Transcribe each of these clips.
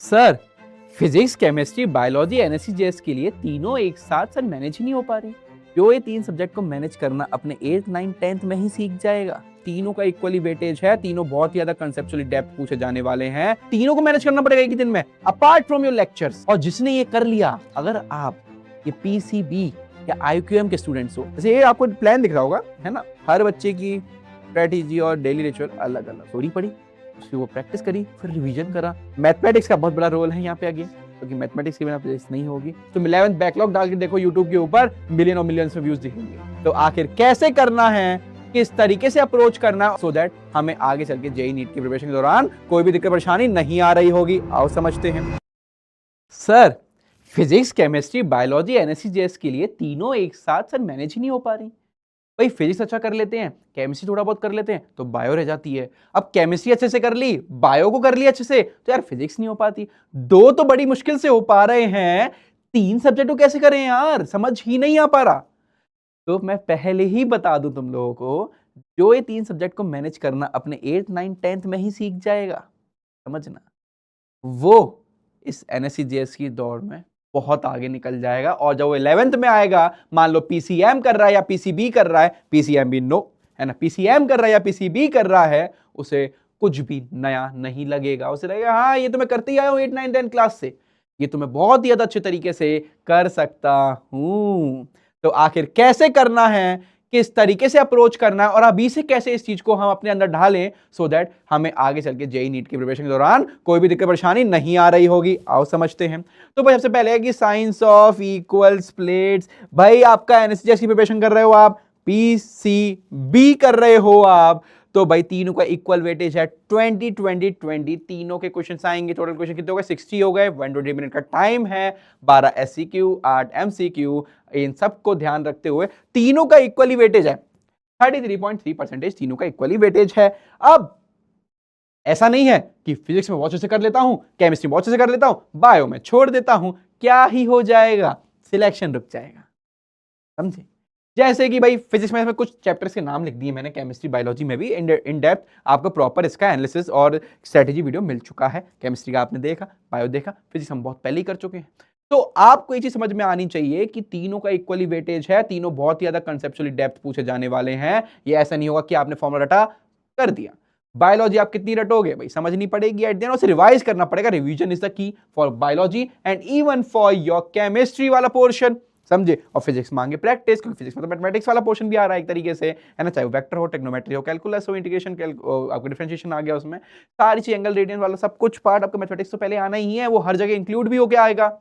Sir, physics, chemistry, biology, NSC के लिए तीनों एक साथ सर मैनेज ही नहीं हो पा रही। जो ये तीन सब्जेक्ट को मैनेज करना अपने 8th 9th 10th में ही सीख जाएगा। तीनों का इक्वली वेटेज है, तीनों बहुत ही ज्यादा कंसेप्चुअली डेप्थ पूछे जाने वाले हैं, तीनों को मैनेज करना पड़ेगा एक ही दिन में अपार्ट फ्रॉम योर लेक्चर्स। और जिसने ये कर लिया, अगर आप ये पीसीबी या आईक्यूएम के स्टूडेंट्स हो, जैसे ये आपको प्लान दिख रहा होगा, है ना, हर बच्चे की स्ट्रेटेजी और डेली रिचुअल अलग अलग। थोड़ी पड़ी, उसकी वो प्रैक्टिस करी, फिर रिवीजन करा। मैथमेटिक्स का बहुत बड़ा रोल है यहाँ पे आगे, क्योंकि मैथमेटिक्स के बिना प्लेलिस्ट नहीं होगी। तो 11th बैकलॉग डाल के देखो यूट्यूब के ऊपर, मिलियन और मिलियंस में व्यूज दिखेंगे। तो आखिर कैसे करना है, किस तरीके से अप्रोच करना, सो दैट हमें आगे चल के जेईई नीट की प्रिपरेशन के दौरान कोई भी दिक्कत परेशानी नहीं आ रही होगी। आओ समझते हैं। Sir, physics, chemistry, biology, NSC के लिए तीनों एक साथ सर मैनेज ही नहीं हो पा रही। भाई फिजिक्स अच्छा कर लेते हैं, केमिस्ट्री थोड़ा बहुत कर लेते हैं, तो बायो रह जाती है। अब केमिस्ट्री अच्छे से कर ली, बायो को कर लिया अच्छे से, तो यार फिजिक्स नहीं हो पाती। दो तो बड़ी मुश्किल से हो पा रहे हैं, तीन सब्जेक्ट को कैसे करें यार, समझ ही नहीं आ पा रहा। तो मैं पहले ही बता दूं तुम लोगों को, जो ये तीन सब्जेक्ट को मैनेज करना अपने 8th 9th 10th में ही सीख जाएगा, समझना, वो इस एनएससी की दौड़ में बहुत आगे निकल जाएगा। और जब वो 11th में आएगा, मान लो पीसीएम कर रहा है या पीसीबी कर रहा है, पीसीएम भी नो है ना, पीसीएम कर रहा है या पीसीबी कर रहा है, उसे कुछ भी नया नहीं लगेगा। उसे लगेगा हाँ ये तो मैं करते ही आया हूं 8 9 10 क्लास से, ये तो मैं बहुत ही ज्यादा अच्छे तरीके से कर सकता हूं। तो आखिर कैसे करना है, किस तरीके से अप्रोच करना है, और अभी से कैसे इस चीज को हम अपने अंदर ढालें, सो दैट हमें आगे चल के जेईई नीट की प्रिपरेशन के दौरान कोई भी दिक्कत परेशानी नहीं आ रही होगी। आओ समझते हैं। तो भाई सबसे पहले है कि साइंस ऑफ इक्वल्स प्लेट्स। भाई आपका एनएससीएस की प्रिपरेशन कर रहे हो आप, पीसीबी कर रहे हो आप, तो भाई तीनों का इक्वल वेटेज है 20 20 20। तीनों के क्वेश्चंस आएंगे। टोटल क्वेश्चन कितने हो गए, 60 हो गए। 120 मिनट का टाइम है, 12 एससीक्यू, 8 एमसीक्यू। इन सबको ध्यान रखते हुए तीनों का इक्वली वेटेज है 33.3%। तीनों का इक्वली वेटेज है। अब ऐसा नहीं है कि फिजिक्स में बहुत अच्छे से कर लेता हूं, केमिस्ट्री बहुत अच्छे से कर लेता हूं, बायो में छोड़ देता हूं, क्या ही हो जाएगा, सिलेक्शन रुक जाएगा। समझे? जैसे कि भाई फिजिक्स में कुछ चैप्टर्स के नाम लिख दिए मैंने, केमिस्ट्री बायोलॉजी में भी इन डेप्थ आपको प्रॉपर इसका एनालिसिस और स्ट्रेटेजी वीडियो मिल चुका है। केमिस्ट्री का आपने देखा, बायो देखा, फिजिक्स हम बहुत पहले ही कर चुके हैं। तो आपको ये चीज समझ में आनी चाहिए कि तीनों का इक्वली वेटेज है, तीनों बहुत ही ज्यादा कंसेप्चुअली डेप्थ पूछे जाने वाले हैं। ये ऐसा नहीं होगा कि आपने फॉर्मूला रटा कर दिया। बायोलॉजी आप कितनी रटोगे भाई, समझनी पड़ेगी एट द एंड, उसे रिवाइज करना पड़ेगा। Revision is the key for biology and even for your chemistry वाला पोर्शन, समझे। और फिजिक्स मांगे प्रैक्टिस, क्योंकि फिजिक्स में तो मैथमेटिक्स वाला पोर्शन भी आ रहा है एक तरीके से, है ना, चाहे वो वेक्टर हो, ट्रिग्नोमेट्री हो, कैलकुलस हो, इंटीग्रेशन, आपको डिफरेंशिएशन आ गया, उसमें सारी चीज, एंगल रेडियन वाला सब कुछ पार्ट आपका मैथमेटिक्स तो पहले आना ही है, वो हर जगह इंक्लूड भी होके आएगा।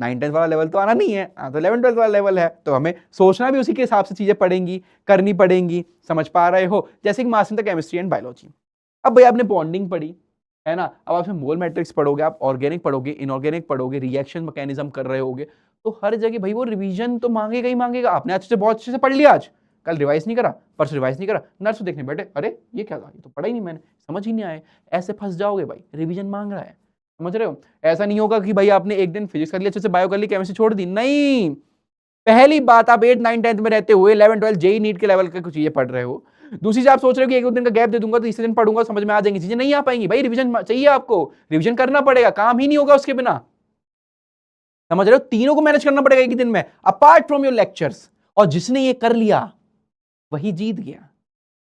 9th 10th वाला लेवल तो आना नहीं है, तो 11th 12th वाला लेवल है, तो हमें सोचना भी उसी के हिसाब से चीजें पड़ेंगी, करनी पड़ेंगी। समझ पा रहे हो? जैसे कि maths in the chemistry and biology. अब भाई आपने बॉन्डिंग पढ़ी, है ना, अब आप मोल मैट्रिक्स पढ़ोगे, आप ऑर्गेनिक पढ़ोगे, इनऑर्गेनिक पढ़ोगे, रिएक्शन मैकेनिज्म कर रहे होगे, तो हर जगह भाई वो रिवीजन तो मांगेगा ही मांगेगा। आपने अच्छे से बहुत अच्छे से पढ़ लिया, आज कल रिवाइज नहीं करा, परसों रिवाइज नहीं करा, नर्स देखने बैठे, अरे ये क्या था, ये तो पढ़ा ही नहीं मैंने, समझ ही नहीं आया, ऐसे फंस जाओगे भाई। रिवीजन मांग रहा है, समझ रहे हो? ऐसा नहीं होगा कि भाई आपने एक दिन फिजिक्स कर लिया अच्छे से, बायो कर ली, केमिस्ट्री छोड़ दी, नहीं। पहली बात, आप 8 9 10th में रहते हुए 11 12 जेईई नीट के लेवल के कुछ चीजें पढ़ रहे हो। दूसरी चीज, आप सोच रहे हो कि एक दो दिन का गैप दे दूंगा तो तीसरे दिन पढ़ूंगा, समझ में आ जाएंगी चीजें, नहीं आ पाएंगी भाई। रिवीजन चाहिए आपको, रिवीजन करना पड़ेगा, काम ही नहीं होगा उसके बिना। समझ रहे हो? तीनों को मैनेज करना पड़ेगा एक ही दिन में अपार्ट फ्रॉम योर लेक्चर्स। और जिसने ये कर लिया वही जीत गया,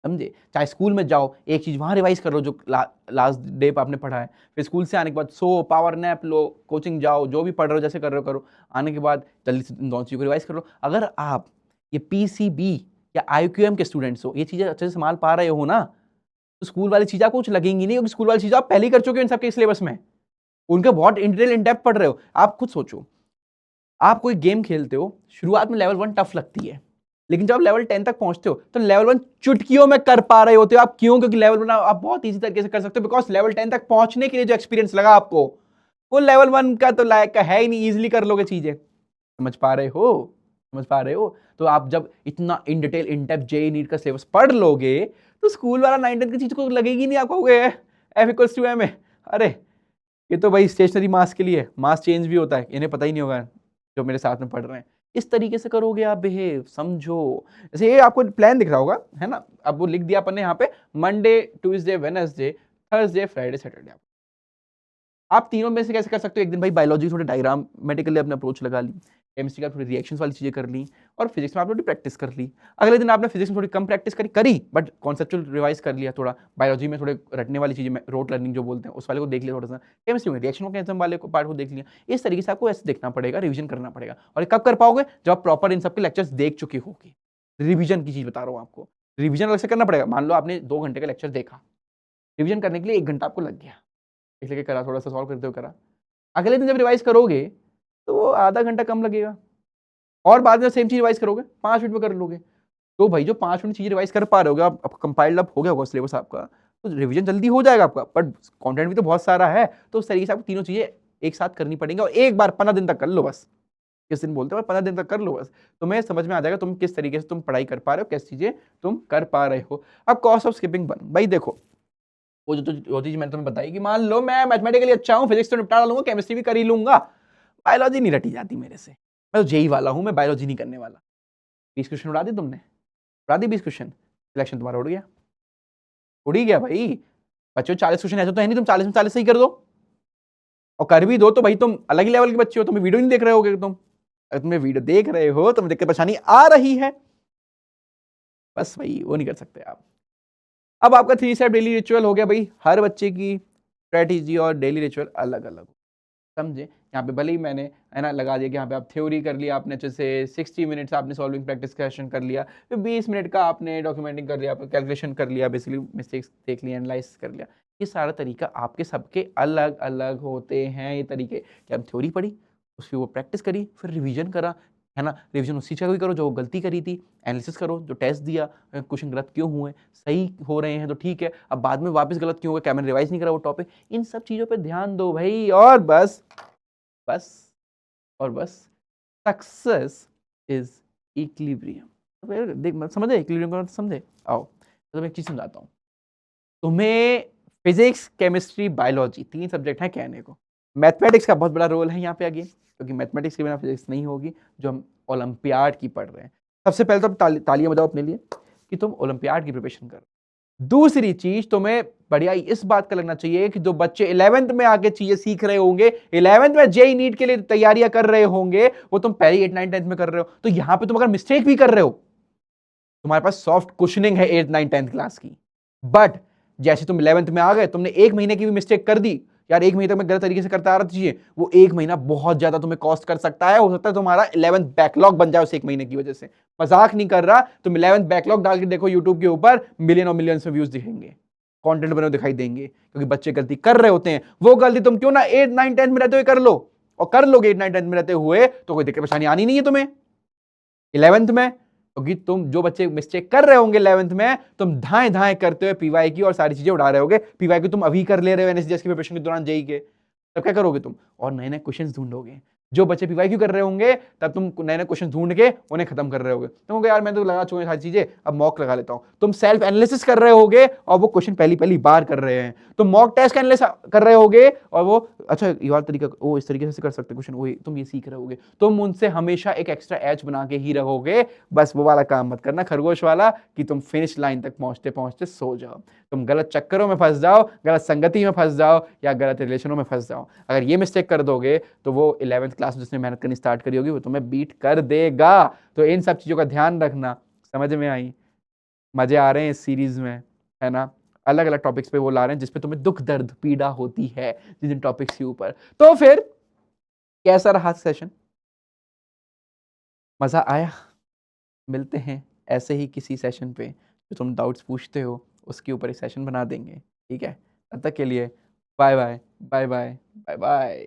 समझे। चाहे स्कूल में जाओ, एक चीज वहां रिवाइज कर लो जो लास्ट डे पे आपने पढ़ा है, फिर स्कूल से आने के बाद सो पावर नैप लो, कोचिंग जाओ, जो भी पढ़ रहे हो जैसे कर रहे हो करो, आने के बाद जल्दी से दोनों चीजों को रिवाइज कर लो। अगर आप ये पीसीबी या आईक्यूएम के स्टूडेंट्स हो, ये चीजें अच्छे से संभाल पा रहे हो ना, तो स्कूल वाली चीजें आपको कुछ लगेंगी नहीं, क्योंकि स्कूल वाली चीजें आप पहले ही कर चुके हो इन सबके सिलेबस में, उनके बहुत इन डेप्थ पढ़ रहे हो। आप खुद सोचो, आप कोई गेम खेलते हो, शुरुआत में लेवल 1 टफ लगती है, लेकिन जब आप लेवल 10 तक पहुंचते हो तो लेवल 1 चुटकियों में कर पा रहे होते हो आप। क्यों? क्योंकि लेवल 1 आप बहुत इजी तरीके से कर सकते हो, बिकॉज लेवल 10 तक पहुंचने के लिए जो एक्सपीरियंस लगा आपको, वो लेवल 1 का तो लायक का है ही नहीं, इजीली कर लोगे चीजें। समझ पा रहे हो? समझ पा रहे हो? तो आप जब इतना in detail in depth JEE NEET का सिलेबस पढ़ लोगे, तो स्कूल वाला 9 10 की चीज को लगेगी नहीं, आप कहोगे एफ इक्वल्स टू एम है, अरे ये तो भाई स्टेशनरी मास के लिए, मास चेंज भी होता है, इन्हें पता ही नहीं होगा जो मेरे साथ में पढ़ रहे हैं। इस तरीके से करोगे आप बिहेव, समझो। जैसे ये आपको प्लान दिख रहा होगा, है ना, अब वो लिख दिया अपन ने यहाँ पे, Monday Tuesday Wednesday Thursday Friday Saturday. आप तीनों में से कैसे कर सकते हो, एक दिन भाई बायोलॉजी थोड़े डायग्रामेटिकली अपने अप्रोच लगा ली, केमिस्ट्री का थोड़ी रिएक्शंस वाली चीजें कर ली, और फिजिक्स में आपने थोड़ी प्रैक्टिस कर ली। अगले दिन आपने फिजिक्स में थोड़ी कम प्रैक्टिस करी बट कॉन्सेप्चुअल रिवाइज कर लिया थोड़ा, बायोलॉजी में थोड़े रटने वाली चीजें रोट लर्निंग जो बोलते हैं उस वाले को देख लिया थोड़ा सा, केमिस्ट्री में रिएक्शन मैकेनिज्म वाले को पार्ट को देख लिया। इस तरीके से आपको ऐसे देखना पड़ेगा, रिविजन करना पड़ेगा। और कब कर पाओगे, जब आप प्रॉपर इन सबके लेक्चर्स देख चुके होगे। रिविजन की चीज बता रहा हूँ आपको, रिविजन अलग से करना पड़ेगा। मान लो आपने 2 घंटे का लेक्चर देखा, रिविजन करने के लिए 1 घंटा आपको लग गया, इसलिए करा, थोड़ा सा सॉल्व करते हुए करा। अगले दिन जब रिवाइज करोगे तो वो आधा घंटा कम लगेगा, और बाद में सेम चीज रिवाइज करोगे 5 मिनट में कर लोगे। तो भाई जो 5 मिनट चीज रिवाइज कर पा रहे होगे, आप कंपाइल्ड अप हो गया होगा सिलेबस आपका, तो रिवीजन जल्दी हो जाएगा आपका। बट कंटेंट भी तो बहुत सारा है, तो उस तरीके से आपको तीनों चीजें एक साथ करनी पड़ेंगी, और एक बार 15 दिन तक कर लो बस। किस दिन बोलते हो, 15 दिन तक कर लो बस, तुम्हें समझ में आ जाएगा तुम किस तरीके से तुम पढ़ाई कर पा रहे हो, कैसी चीजें तुम कर पा रहे हो। अब कॉस्ट ऑफ स्किपिंग 1, भाई देखो वो जो चीज मैंने तुम्हें बताई कि मान लो मैं मैथमेटिकली अच्छा हूँ, फिजिक्स तो निपटा लूंगा, केमिस्ट्री भी कर ही लूंगा, बायोलॉजी नहीं रटी जाती मेरे से, मैं तो जेई वाला हूँ, मैं बायोलॉजी नहीं करने वाला। 20 क्वेश्चन उड़ा दी तुमने, उड़ा दी 20 क्वेश्चन, सिलेक्शन तुम्हारा उड़ गया, उड़ ही गया भाई। बच्चों 40 क्वेश्चन ऐसे तो है नहीं तुम 40 में 40 सही कर दो, और कर भी दो तो भाई तुम अलग ही लेवल के बच्चे हो, तुम्हें वीडियो नहीं देख रहे होगे तुम। अगर तुम्हें वीडियो देख रहे हो तो दिक्कत परेशानी आ रही है, बस भाई वो नहीं कर सकते आप। अब आपका 3 स्टेप डेली रिचुअल हो गया भाई, हर बच्चे की स्ट्रेटेजी और डेली रिचुअल अलग अलग, समझे। यहाँ पे भले ही मैंने है ना लगा दिया कि यहाँ पे आप थ्योरी कर लिया आपने अच्छे से, 60 मिनट्स आपने सॉल्विंग प्रैक्टिस सेशन कर लिया, फिर 20 मिनट का आपने डॉक्यूमेंटिंग कर लिया, कैलकुलेशन कर लिया, बेसिकली मिस्टेक्स देख लिया, एनालाइज कर लिया। ये सारा तरीका आपके सबके अलग अलग होते हैं। ये तरीके कि हम थ्योरी पढ़ी, उसकी वो प्रैक्टिस करी, फिर रिविजन करा, है ना, रिविजन उसी जगह भी करो जो गलती करी थी, एनालिसिस करो जो टेस्ट दिया, क्वेश्चन गलत क्यों हुए, सही हो रहे हैं तो ठीक है, अब बाद में वापस गलत क्यों हुए, क्या मैंने रिवाइज नहीं करा वो टॉपिक, इन सब चीज़ों पे ध्यान दो भाई, और बस बस और बस सक्सेस इज इक्विलिब्रियम। देख समझे इक्विलिब्रियम का मतलब समझे। आओ तो मैं एक चीज समझाता हूँ तुम्हें। फिजिक्स, केमिस्ट्री, बायोलॉजी 3 सब्जेक्ट हैं कहने को, मैथमेटिक्स का बहुत बड़ा रोल है यहाँ पे आगे, क्योंकि मैथमेटिक्स के बिना फिजिक्स नहीं होगी जो हम ओलंपियाड की पढ़ रहे हैं। सबसे पहले तो तालियां बजाओ अपने लिए कि तुम ओलंपियाड की प्रिपरेशन कर रहे हो। दूसरी चीज तुम्हें बढ़िया इस बात का लगना चाहिए कि जो बच्चे 11th में आके चीजें सीख रहे होंगे, 11th में जेई नीट के लिए तैयारियां कर रहे होंगे, वो तुम पहले 8 9 10th में कर रहे हो, तो यहां पे तुम अगर मिस्टेक भी कर रहे हो, तुम्हारे पास सॉफ्ट क्वेश्चनिंग है 8 9 10th क्लास की। बट जैसे तुम 11th में आ गए, तुमने 1 महीने की भी मिस्टेक कर दी, यार 1 महीने तक मैं गलत तरीके से करता आ रहा था, वो 1 महीना बहुत ज्यादा तुम्हें कॉस्ट कर सकता है। हो सकता है तुम्हारा 11th बैकलॉग बन जाए उस 1 महीने की वजह से। मजाक नहीं कर रहा, तुम 11th बैकलॉग डाल के देखो यूट्यूब के ऊपर, मिलियन और मिलियंस में व्यूज दिखेंगे, कंटेंट बने दिखाई देंगे, क्योंकि बच्चे गलती कर रहे होते हैं। वो गलती तुम क्यों ना 8 9 10 में रहते हुए कर लो, और कर लोगे 8 9 10 में रहते हुए तो कोई दिक्कत परेशानी आनी नहीं है तुम्हें 11th में, क्योंकि तुम जो बच्चे मिस्टेक कर रहे होंगे 11th में, तुम धाए धाए करते हुए पीवाई की और सारी चीजें उड़ा रहे होगे। पीवाई की तुम अभी कर ले रहे हो एनएसजीएस की प्रिपरेशन के दौरान जेई के, तब क्या करोगे तुम, और नए नए क्वेश्चंस ढूंढोगे। जो बच्चे पीवाई कर रहे होंगे तब तुम नए नए क्वेश्चन ढूंढ के उन्हें खत्म कर रहे होगे। तुम यार मैं तो लगा चुका सारी चीजें, अब मॉक लगा लेता हूं। तुम सेल्फ एनालिसिस कर रहे होगे और वो क्वेश्चन पहली पहली बार कर रहे हैं। तुम मॉक टेस्ट का एनालिसिस कर रहे होगे और वो अच्छा ये वाला तरीका, वो इस तरीके से कर सकते क्वेश्चन, वही तुम ये सीख रहे होगे। तुम उनसे हमेशा एक एक्स्ट्रा एज बना के ही रहोगे। बस वो वाला काम मत करना खरगोश वाला कि तुम फिनिश लाइन तक पहुंचते पहुंचते सो जाओ, तुम गलत चक्करों में फंस जाओ, गलत संगति में फंस जाओ, या गलत रिलेशनों में फंस जाओ। अगर ये मिस्टेक कर दोगे तो वो 11th क्लास में जिसने मेहनत करनी स्टार्ट करी होगी वो तुम्हें बीट कर देगा। तो इन सब चीजों का ध्यान रखना। समझ में आई? मजे आ रहे हैं इस सीरीज में, है ना। अलग अलग टॉपिक्स पे वो ला रहे हैं जिसपे तुम्हें दुख दर्द पीड़ा होती है जिन टॉपिक्स के ऊपर। तो फिर कैसा रहा सेशन, मजा आया? मिलते हैं ऐसे ही किसी सेशन पे, जो तुम डाउट्स पूछते हो उसके ऊपर एक सेशन बना देंगे, ठीक है। तब तक के लिए bye bye bye bye bye bye.